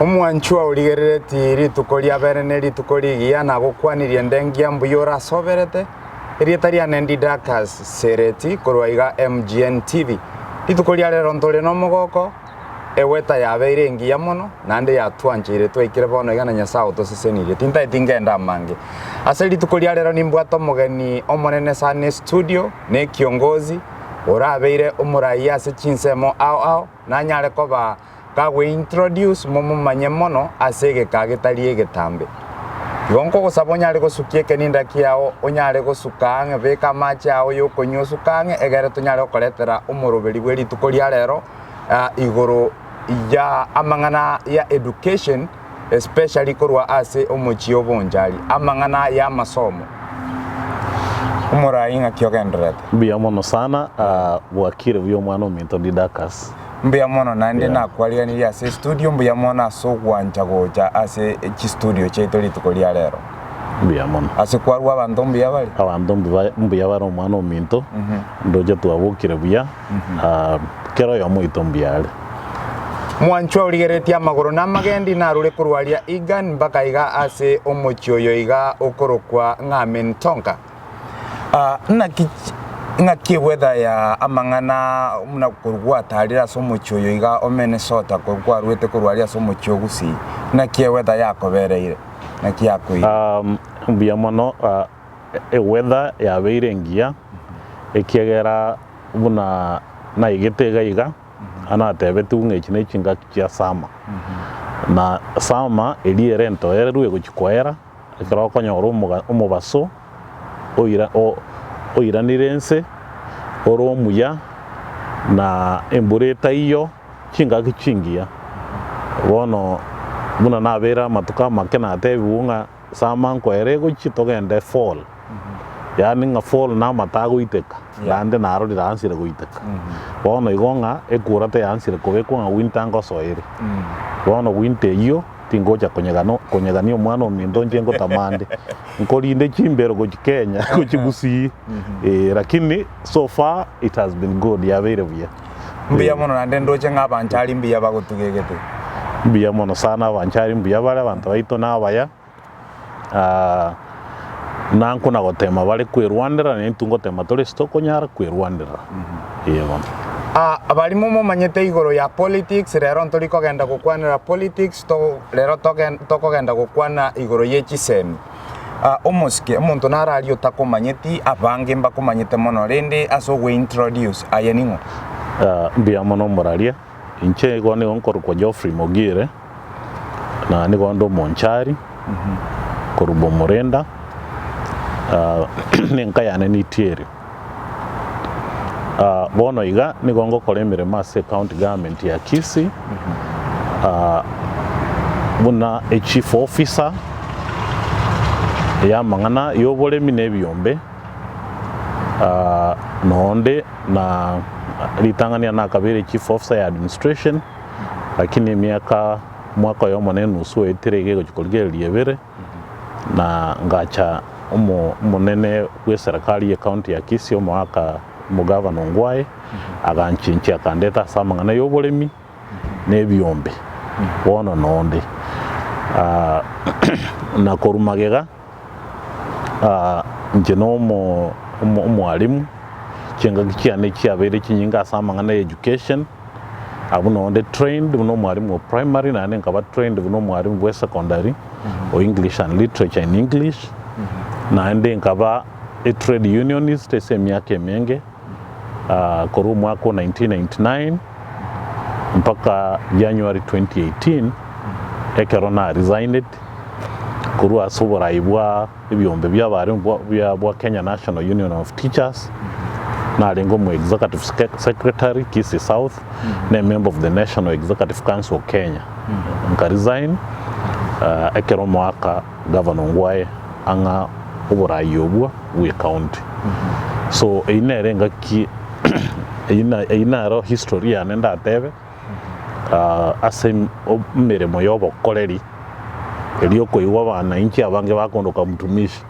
Omwanchwa uligereti rituko aberene rituko ligia na gukwanirie ndengia mbuyora soberete rietaria nendi dakas sereti korwaiga MGN TV rituko rero ntore no mogoko eweta yabeire ngia mono nande yatwanjire twikire bono igana nyasao tosesenirie tinta itingenda mange ase rituko rero nimbwato mogeni omonene sane studio ne kiongozi orabeire omuraia ase chinsemo ao nanyare koba kagwe introduce momo manyemono asege kagetari egetambe yonko gosabonyare gosukie keninda kiao onyare gosukange beka macha ao yokonyosukange egere tonyare koletera umuruberi bwe rituko rero igoro ya amangana ya education especially korwa ase omochio bonjari amangana ya masomo umurainga kyogendrete mbia mono sana bwakire byo mwana ominto didakas mbia mono nande na kwaliani ya se studio mbia mono so gwanja goja ase chi studio cheito rituko rero mbia mono ase kwarwa abandu mbia bali abandu mbia baro mwana ominto ndoje twabukire bya kero yo muito mbiale mwanchwa uligeretia amagoro na magendi na rure kurwaria igan mpaka iga ase omochioyo iga okorokwa ng'amen tonka ngaki weather ya amangana muna kurwa tarira somochioyo iga omenesota kurwa rwete kurwaria somochio gusi naki weather yakobereire naki yakui mbia mono weather ya beire ngia ekiegera buna na igetega iga ana tebe tunge chine chinga kia sama na sama eliere ntoere ruwe kuchikwera ekero konyoro omubaso oira nirense oro muya na embureta iyo chinga kichingia bono buna nabera matuka makena tebiunga sama nkwere gochitogende fall yani nga fall na matago iteka nande naro diransire goiteka bono igonga ekurate yansire kobekwa nga wintango soire bono winte iyo tingoja konyegani omwana omindo njengo tamande nkolinde chimbero gochikenya gochigusi lakini so far it has been good yabeire buya mbia mono nande ndoche ngabanchari mbia bagotugegete mbia mono sana abanchari mbia bale abantu baito nabaya nanko na gotema bale kwirwandera nentungo tema tole stoko nyara kwirwandera yego abalimo momanyete igoro ya politics rero ntori kogenda gukwanira politics to rero tokogenda gukwana igoro yechisemi omoske omuntu narario takomanyeti abange mbakomanyete mono rende aso we introduce ayeningo mbia mono moraria inche gone onkoro kwa Geoffrey Mogire na nigondo monchari korubo morenda nenkayane nitieri bono iga nigongo kolemere mase county government ya Kisii buna a chief officer ya mangana yobolemi nebyombe nonde na litangania na kabere chief officer ya administration lakini mwaka yo monene usu eterege gochikolgere liebere na ngacha munene we serikali ya county ya Kisii omwaka mugavana ngwaye aganchinchi akandeta samangana yobolemi nebyombe bono nonde na korumagega njeno omwalimu chenga kiane kiabere kinyinga samangana education abuno onde trained buno mwalimu wa primary na nkaba trained buno mwalimu wa secondary o English and literature in English na ende nkaba a trade unionist ese miaka menge koru mwaka 1999 mpaka January 2018 ekerona resigned koru asobora ibwa ebyombe by'abarimu bya Kenya National Union of Teachers na lengo mu executive secretary Kisii South na member of the National Executive Council of Kenya nka resign ekero mwaka governor ngwaye anga oborayobwa we county so inerenga ki ro history ya nenda tebe ase meremo yobo koleri elio koiwa bana inchi abange bakondoka mutumishi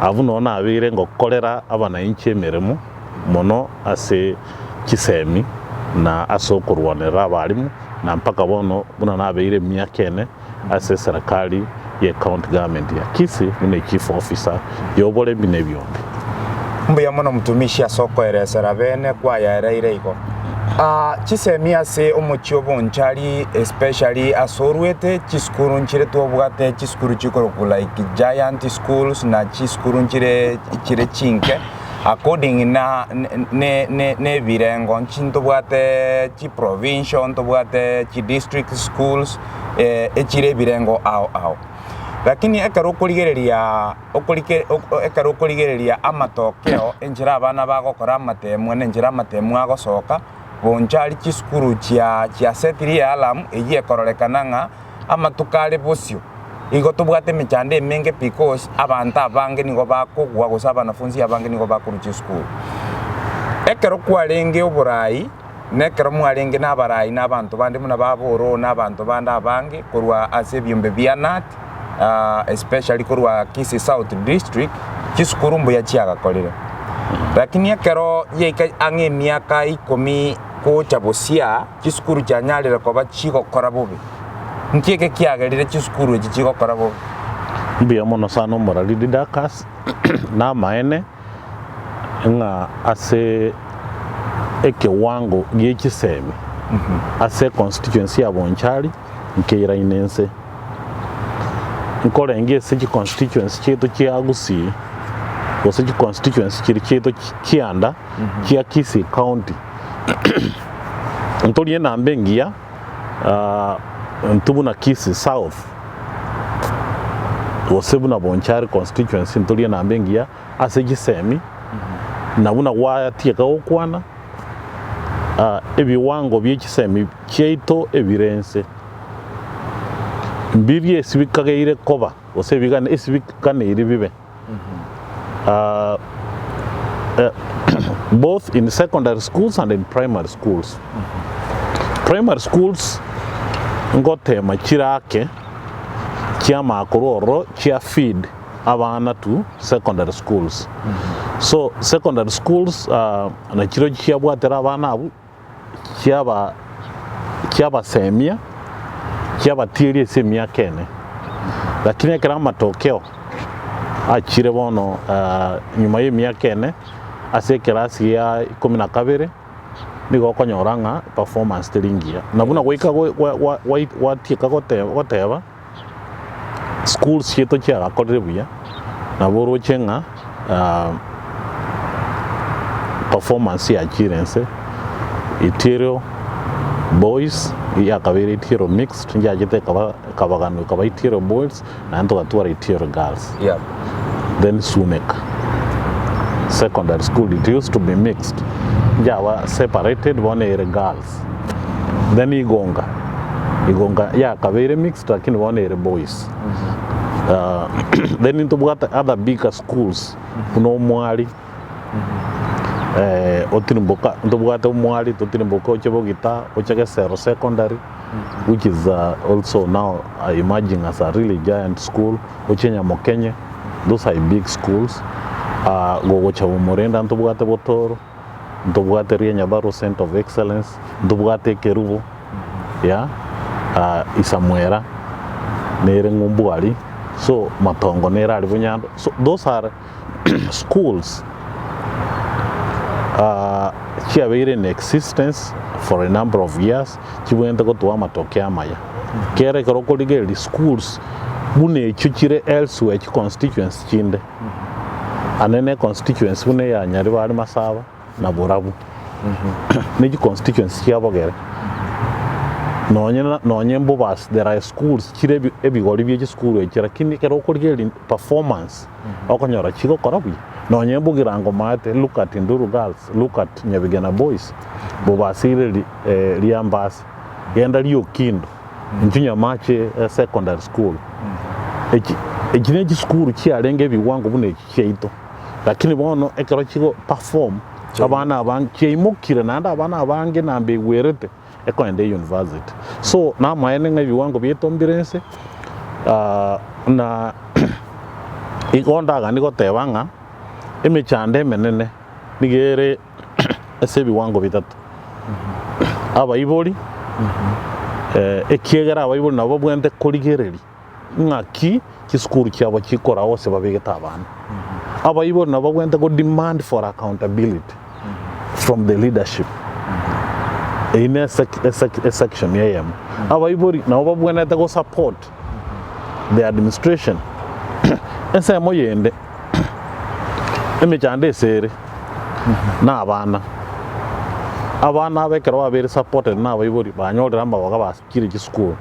avuno na abire ngo kolera abana inchi meremo mono ase kisemi na asokurwanira abalimu na mpaka bono buna nabeire myaka ene ase serikali ye county government ya Kisii mune chief officer yobole bine byombi mbuya muno mutumishi asoko eresera bene kwa yaereire iko chisemi ase omochio bonchari especially asorwete chiskuru nchire tobwate chiskuru chikoro like giant schools na chiskuru nchire chinke according na ne virengo nchinto bwate chi provincial to bwate chi district schools echire virengo ao lakini ekaro amatokeo enjira abana bagokora amatemu nenjira amatemu agosoka bonchari chiskuru chia setiri alam egie kororekana nga amatukale bosio igo tubwate michande menge because abantu abange nigo bakugwa gusaba nafunzi abange nigo bakuruchi school ekero kwalenge oburai nekero mwalenge nabarai nabantu bandi muna baboro nabantu bandi abange kurwa ase byombe byanat especially kurwa Kisii South District chiskuru mbuya chiagakorire lakini ekero yeka ange miaka 10 ko chabosia chiskuru chanyalire koba chigokora bubi nkieke kiagerire chiskuru echi chigokora bubi mbuya mono sana morali didakas na maene nga ase ekiwango gyekisemi ase constituency ya Bonchari nkeira inense nkora ngese ki constituency cheto kya Gusii ose ki constituency kiri cheto kianda kya Kisii county ntori na mbengia ntubu na Kisii South osebu na Bonchari constituency ntori na mbengia ase gisemi na buna watieka okwana ebiwango byekisemi kyeito ebirense mbiri esibikageire koba osebigane esibikane iri bibe both in secondary schools and in primary schools primary schools ngotema kirake kya makororo kya feed abana to secondary schools so secondary schools na kiro kya bwatera abana abu kyaba semia kyaba tiri semia kene lakini kera matokeo achire bono nyuma y'emyaka ene ase kelasi ya 12 nigo konyoranga performance telingia nabuna goika watika goteba schools cheto kya akorire buya naboro chenga performance ya chirense itiro boys ya kabiri itiro mixed njajete kabagano kaba itiro boys na ndo atwara itiro girls then Sunek secondary school it used to be mixed jawa separated one ere girls then igonga ya kabiri mixed lakini one ere boys then into other bigger schools kuno mwali otinimboka ndobwate mwali totinimboka ochebogita ochekesero secondary which is also now emerging as a really giant school ochenya mokenye those are big schools gogo chabo morenda ndobwate botoro ndobwate rienya baro center of excellence ndobwate kerubo isamwera nere ngumbuali so matongo nera ali bunyando so those are schools chiabeire in existence for a number of years chibuente gotuwa matokea maya kere korokoligeli schools bune chuchire elsewhere chi constituency chinde anene constituency bune ya nyari bari masaba na burabu neji constituency chiabogere nonye mbobas there are schools chire ebigori bye school echira kini korokoligeli performance okonyora chigo korabi nonye mbugirango mate look at Nduru girls look at Nyabigana boys bobasire liambas yenda liyo kindo njunya mache secondary school ekineji school kyalenge biwango bune kyeito lakini bono ekero kigo perform abana abange kyimukire nanda abana abange nambe werete ekwende university so na maene nga biwango byetombirense na ikonda gani gotebanga emechande menene nigere ese biwango bitatu abayiboli ekiegera abaibuli nabo bwente korigereri ng'aki kisukuru kyabo kikora ose babegeta abana abaibuli nabo bwente go demand for accountability from the leadership in a section yam abaibuli nabo bwente go support the administration ese moyende emechande sere na abana abekero babere supported na abaibuli banyolera mbabaga basikire kisukuru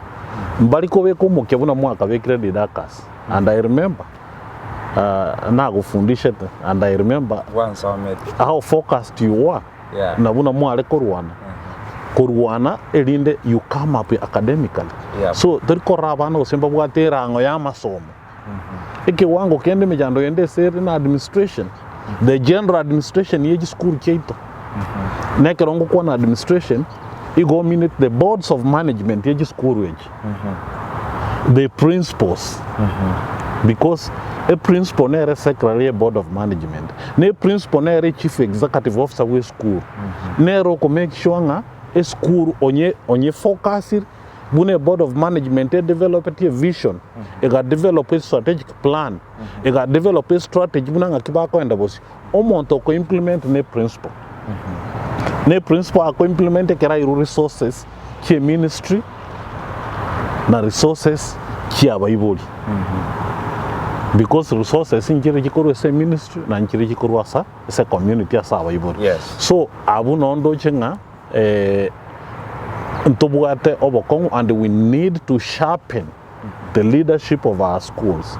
mbaliko beko mukebuna mwaka bekire didakas and I remember na gufundisha and I remember once how focused you were nabuna mwale kurwana elinde you come up academically so turikora abana osemba bwaterango ya masomo eke wango kende mejando yende seri na administration the general administration yeji school keito nekerongo kwa na administration igo minute the boards of management yeji school weji the principals because a principal nere secretary a board of management ne principal nere chief executive officer we school nero ko make sure nga a school onye focus bune board of management develop a vision ega develop a strategic plan ega develop a strategy buna ngakibako enda bosi omonto ko implement ne principal ne principal ako implement kera resources ki ministry na resources ki abaibuli because resources injire kikoro se ministry na injire kikoro asa se community asa abaibuli so abu nondo chenga and we need to sharpen the leadership of our schools.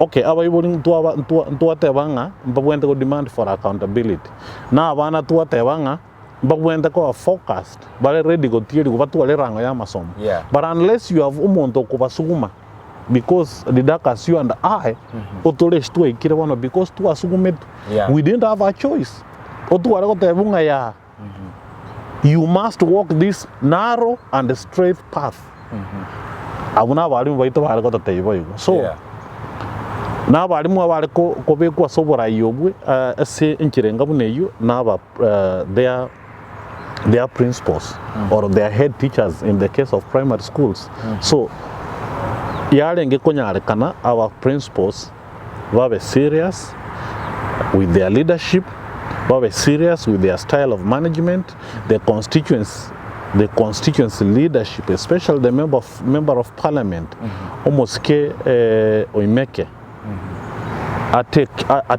Okay, abaibuli ntuatebanga mbabwente go demand for accountability. Na abana tuatebanga mbabwente ko focused bale ready go tieri go batwale rango ya masomo. But unless you have umonto kubasuguma because the darkest you and I otolesh tu ikire wana because tu asugumetu we didn't have a choice. Otuwale go tebunga ya you must walk this narrow and straight path. Abuna bali mbaito bali ko tateibo yugo. So na bali mu bali ko be ko sobora yobwe ese inkirenga buneyo na ba their principals or their head teachers in the case of primary schools. So yarenge konyarekana our principals were serious with their leadership, were serious with their style of management, the constituency leadership, especially the member of parliament, almost oimeke. I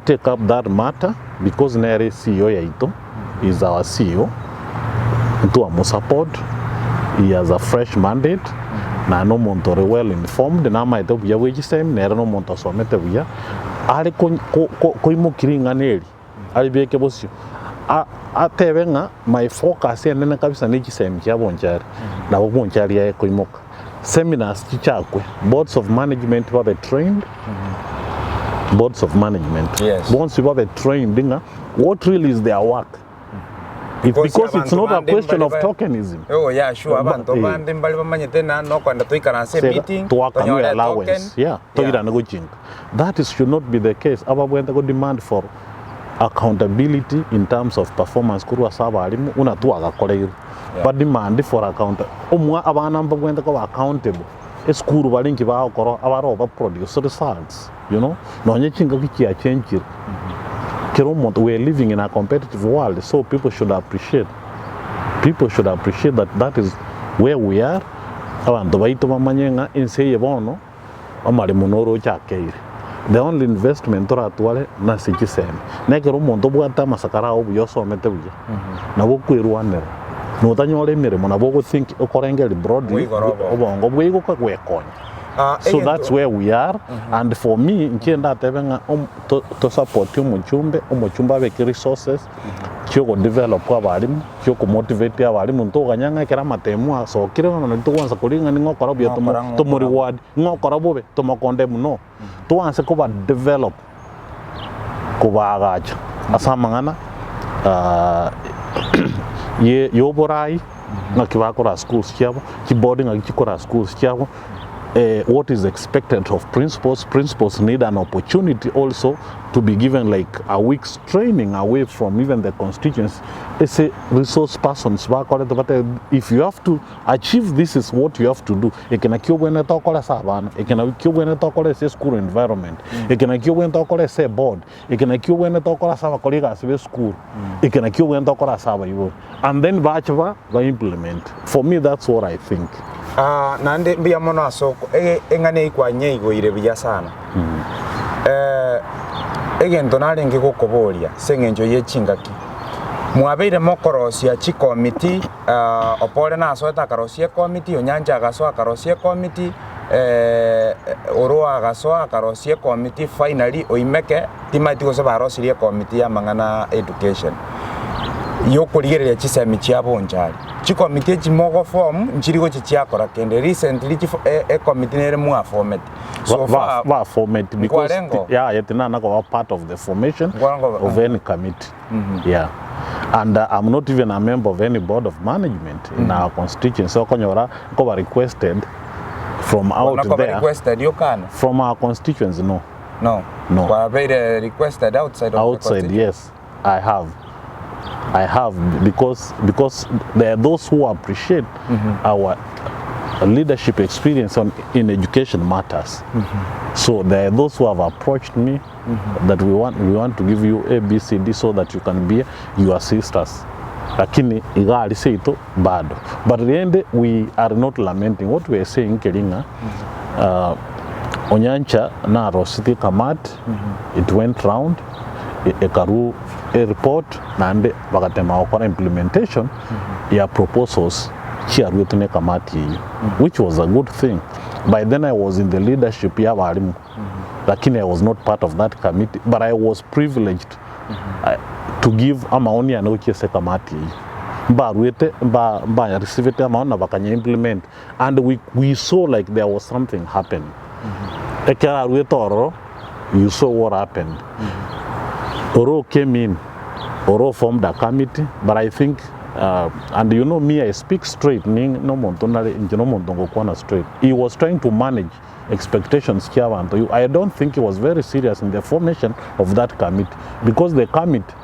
take up that matter because Nere CEO yaito is our CEO. To a support, he has a fresh mandate. Na no montore well informed na maito bya weji same nera no monto somete bya ari ko imukiringa neri ari beke bosio atebenga my focus ene kabisa niki same kya bonjari na bonjari ya ko imoka seminars kichakwe boards of management were trained boards of management once you were trained what really is their work. Because it's not a question of tokenism. Oh yeah, sure. Abantu bandi mbali bamanyete na no kwanda tuikana se meeting to allowance. That should not be the case. Ababwenda go demand for accountability in terms of performance kuru asaba alimu una tu agakoleira. But demand for account. Omwa abana mbabwenda ko accountable. Eskuru balinki ba okoro abaro ba produce results. You know? No nyechinga kikia change. We are living in a competitive world, so people should appreciate. That is where we are. Abantu baito bamanyenga inseye bono amali monoro chakeire. The only investment toratwale na sikiseme. Nekero omuntu bwata masakara obuyoso metebuye. Na bokwirwanira. No tanyole mirimo na boko think okorengeli broadly obongo bwigo kwa kwekonya. So that's where we are, and for me, nkienda tebenga to support umuchumba beke resources, kyoko develop abalimu, kyoko motivate abalimu ntoganyanga kera matemu so kirana na tuwanza kulinga ningo korabyo to reward ngo korabobe to makonde muno tuwanze kuba develop kuba agacha asamangana ye yoborai ngakibakora schools kyabo kiboarding ngakikora schools kyabo what is expected of principals. Principals need an opportunity also to be given like a week's training away from even the constituents. It's a resource persons. But if you have to achieve this, is what you have to do. It can accuse when talk or savannah. It can accuse when talk or say school environment. It can accuse when talk or say board. It can accuse when talk or sava colleagues with school. It can accuse when talk or sava you. And then bachava by implement. For me, that's what I think. Nande mbia mono so engane ikwa nyeigo ire biya sana. Egento nari ngikukoboria sengenjo yechingaki. Mwabeire mokorosia chi committee opore na so etakarosia committee onyanja agaso akarosia committee oro agaso akarosia committee finally oimeke timati go sebarosirie committee ya mangana education. Yokurigereria chisemi chiabo njari. Chi committee chimogo form nchirigo chiakora kende recently a committee nere mu format. So far format because yetina nako part of the formation of any committee. Yeah. And I'm not even a member of any board of management in our constituency. So konyora ko requested from out there. Requested you can from our constituency no. No. Very requested outside of outside, yes. I have because there are those who appreciate our leadership experience in education matters. So there are those who have approached me that we want to give you A, B, C, D so that you can be your sisters. Lakini igali seito bado. But at the end we are not lamenting. What we are saying Keringa, Onyancha na Rositi Kamat, it went round. Ekaru a report nande bakatema okora implementation ya proposals chia rutune kamati which was a good thing. By then I was in the leadership ya walimu lakini I was not part of that committee, but I was privileged to give amaoni anochese kamati baruete ba receive amaona bakanya implement, and we saw like there was something happening. Ekara ruetoro, you saw what happened. Oro came in, Oro formed a committee, but I think, and you know me, I speak straight, straight. He was trying to manage expectations. I don't think he was very serious in the formation of that committee, because the committee,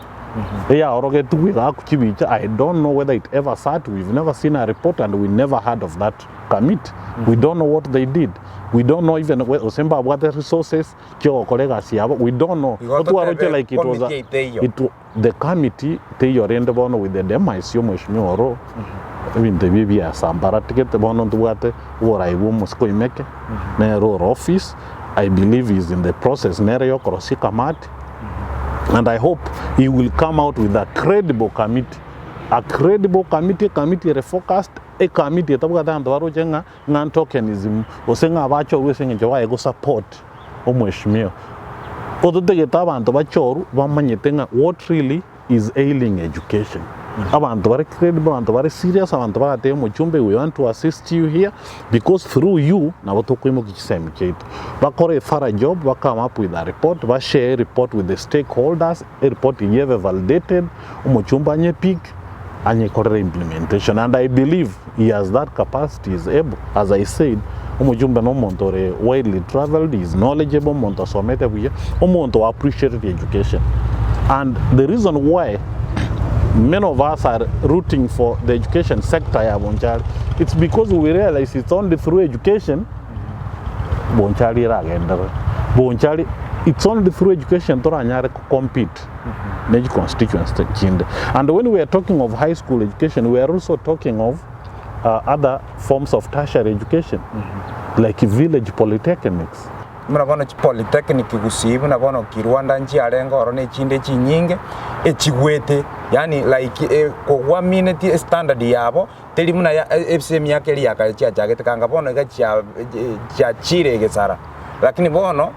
I don't know whether it ever sat. We've never seen a report, and we never heard of that committee. We don't know what they did. We don't know even what the resources we don't know. Like it was the committee with the demise Mheshimiwa in the baby Sambara ticket the one on the water or I will Moscow make office. I believe is in the process Nerio Korosikamat, and I hope he will come out with a credible committee. A credible committee refocused a committee tabuga ndwaro jenga ngan tokenism osenga abacho wesenga jowa ego support omweshimio odotege tabantu bachoru bamanyetenga what really is ailing education. Abantu bari credible, abantu bari serious, abantu barate mu chumbe. We want to assist you here because through you nabo tokwimo kichisemi chetu bakore thorough job, ba come up with a report, ba share a report with the stakeholders, a report yeve validated umuchumba nye peak and implementation, and I believe he has that capacity. Is able, as I said, umujumbe no montore widely traveled, is knowledgeable, monto somete buye, monto appreciate the education. And the reason why many of us are rooting for the education sector ya Bonchari, it's because we realize it's only through education Bonchari ragenda. Bonchari, it's only through education to compete. And when we are talking of high school education, we are also talking of other forms of tertiary education, like village polytechnics. Mnabono polytechnic gusibu nabono Kirwanda nchi arengo orone chinde chinyinge echigwete, yani like kwa minute standard yabo teli muna ya FCM yake li yakalicha chagete kanga bono ga cha chire gesara, lakini bono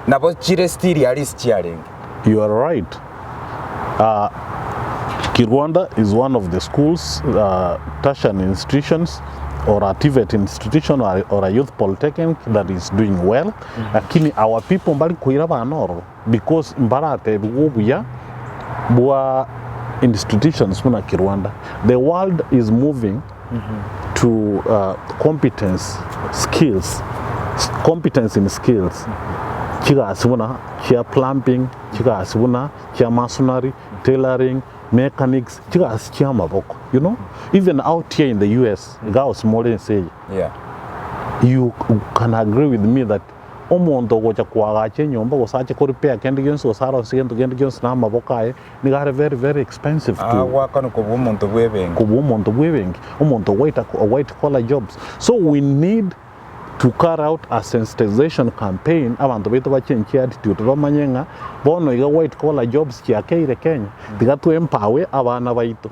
nabo chire stili alis chiarenge. You are right. Kirwanda is one of the schools, tertiary institutions or a TVET institution or a youth polytechnic that is doing well. Lakini our people mbali kuira banoro because mbarate bua institutions muna Kirwanda. The world is moving to competence, skills competence in skills chiga asibuna chia plumbing chiga asibuna chia masonry tailoring mechanics chiga asichia maboko, you know. Even out here in the US guys more than say you can agree with me that omuntu gocha kwagache nyomba gosache ko repair kendi genso saro sigento kendi genso na maboka ni gare very expensive too. Wakano ko bumuntu bwebengi omuntu white collar jobs. So we need to carry out a sensitization campaign abantu beto bachenchi attitude bamanyenga bono iga white collar jobs chiakeire Kenya tigatu empower abana baito.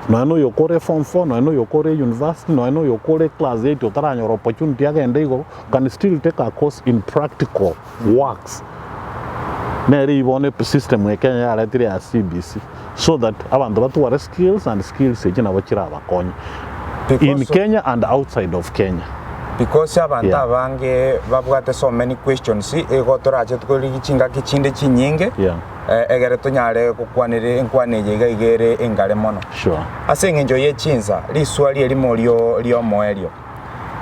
No I know you kore form 4, no I know you kore university, no I know you kore class 8, you tara your opportunity again they can still take a course in practical works. Neri ibone system we Kenya ya letire ya CBC so that abantu batu ware skills and skills ejina bachira abakonye in Kenya and outside of Kenya. Because abantu abange babwate so many questions ego torache tukuri gichinga kichinde chinyinge egere tonyare kukwanire enkwaneje gaigere engare mono. Sure. Asenge njoye chinza liswali elimo lyo moelio.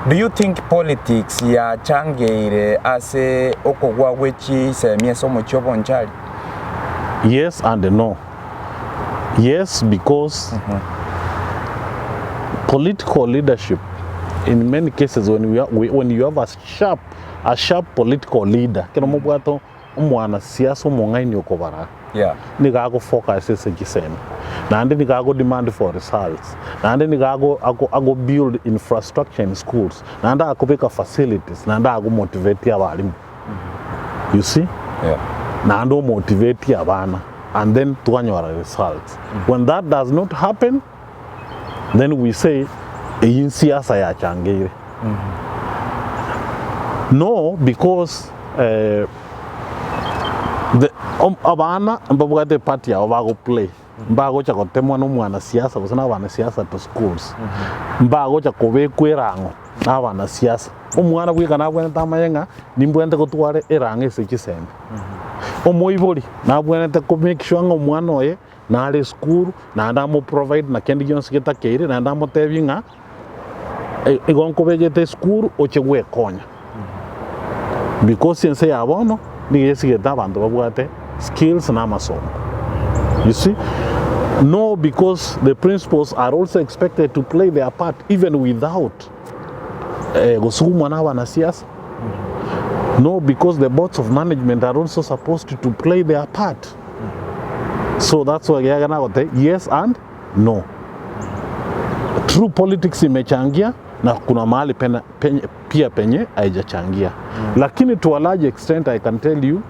Do you think politics ya changeire ase okogwa wechi semie somo chobo nchali? Yes and no. Yes, because political leadership in many cases when you have a sharp political leader kino mubwato umwana siasa umongaini okobara ni gago focus ese giseme nande ni gago demand for results nande ni gago build infrastructure in schools nande akobeka facilities nande ago motivate abalimu you see nande motivate abana and then tuanyora results when that does not happen then we say in siasa ya changire no because the abana mbabugate party ya bago play mbago cha kotemwa no mwana siasa kusana bana siasa to schools mbago cha kobekwerango abana siasa omwana bwika nabwene tamayenga nimbwente kotware erange ese kisembe omoibori nabwene ko make sure ngo mwana oye na ale school na ndamo provide na kendi jonse ketakere na ndamo tebinga egonko vegete school ochegwe konya because sense ya bono ni yesigeta abantu babwate skills na masomo. You see, no, because the principals are also expected to play their part even without gosugumwa na wana siasa. No, because the boards of management are also supposed to play their part. So that's why yes and no. True politics imechangia na kuna mahali pia penye haijachangia. Lakini to a large extent I can tell you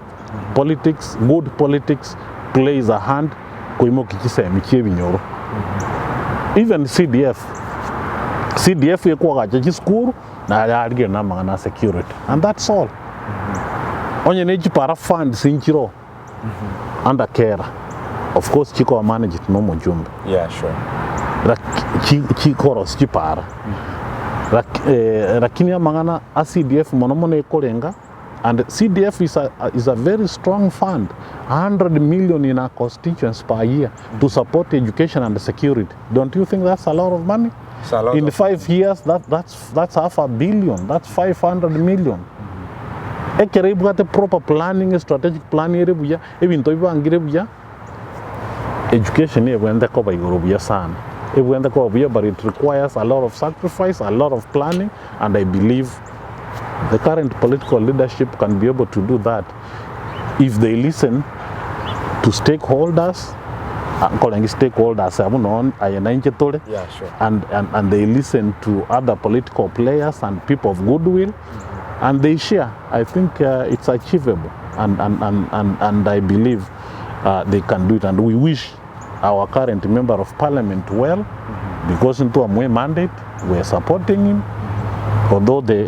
politics, good politics plays a hand kuimo kichisemi chebinyoro. Even CDF yekuwa gacha skuru na yarige na mangana security and that's all. Onye neji para fund sinchiro under care. Of course chiko manage it no mujumbe. Yeah, sure. Chikoro chipara. Lakini mangana a CDF monomone kolenga and CDF is a very strong fund, 100 million in our constituents per year to support education and security. Don't you think that's a lot of money? In 5 years that's $500 million, that's 500 million. Ekere got proper planning, strategic planning rebuya ebintu bibangire education ebwende ko bayorobuya sana. But it requires a lot of sacrifice, a lot of planning, and I believe the current political leadership can be able to do that if they listen to stakeholders, and they listen to other political players and people of goodwill, and they share. I think it's achievable, and I believe they can do it, and we wish our current member of parliament well, because into a mandate we're supporting him. Although the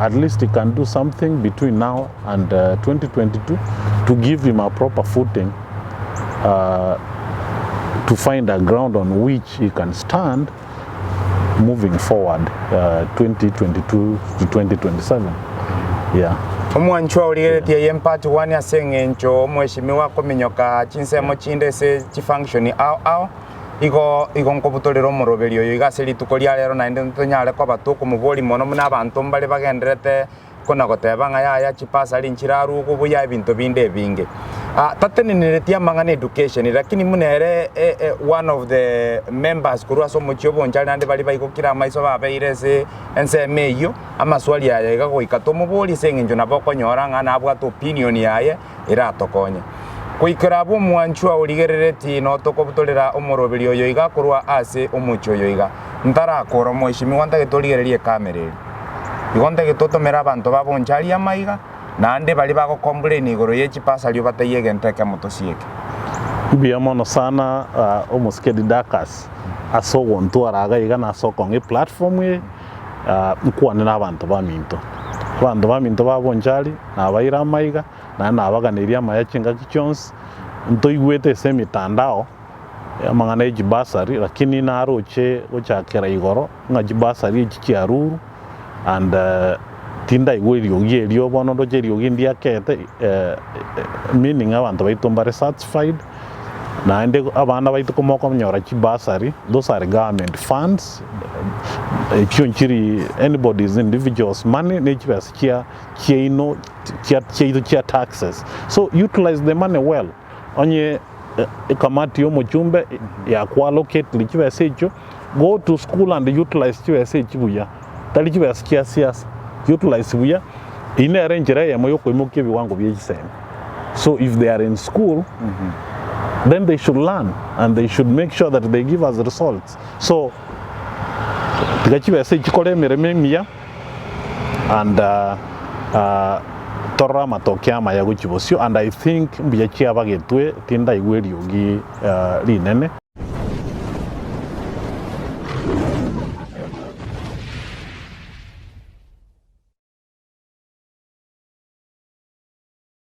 at least he can do something between now and 2022 to give him a proper footing, to find a ground on which he can stand moving forward 2022 to 2027. Yeah. Omwanchwa uligeretie yempati wani asenge ncho mweshimiwa kominyoka chinsemo chinde se chifunction au igo nkobutolera omoroberi oyo igase rituko ria rero naende ntonyare koba tukumubori mono muna abantu mbare bagenderete kona goteba ng'a yaya chipasari nchirarugo buya ebinto binde binge tateneneretie amang'ana education lakini munere one of the members kurwa so muchio bonjari nande bari baigokira amaiso babeire ase enseme eyo amaswali yaye gagoika tomobori ase eng'encho nabo okonyora ng'a nabwate opinion yaye eratokonye goikera abo omwanchwa origerereti no tokobutolera omoroberi oyo iga korwa ase omochi oyo iga ntarakora omweshimiwa ntagete kamera eri igo ntagete otomera abanto babonchari amaiga naende bari bagocomplain igoro ye chipasari bataiye egento eke motosieke mbia mono sana omosikedi dakas ase ogontwara iga iga nase okong'a eplatform ye nkwane na abanto baminto babonchari nabaire amaiga naende nabaganirie amaya chingaki chionsi ntoigwete ase emitandao amang'ana echibasari lakini naroche gochakera igoro ng'a chibasari echi chiaruru and tindaigwa eriogi erio bono ndoche eriogi ndiakete meaning abantu baito mbare satisfied naende abana baito komokonyora chibasari those are government funds chionchiri anybody's individuals money nechibas chiaino chia taxes so utilize the money well onye kamati yomochumbe ya kuallocate lichibase echo go to school and utilize chibase echibuya tali chibase chia siasa utilize buya ine arrange ya moyo koimoke biwango byechiseme so if they are in school then they should learn and they should make sure that they give us results so tigachibase chikore emireme mia and torra matokea maya gochibosio and I think mbiya chia bagetwe tinda igweriogi rinene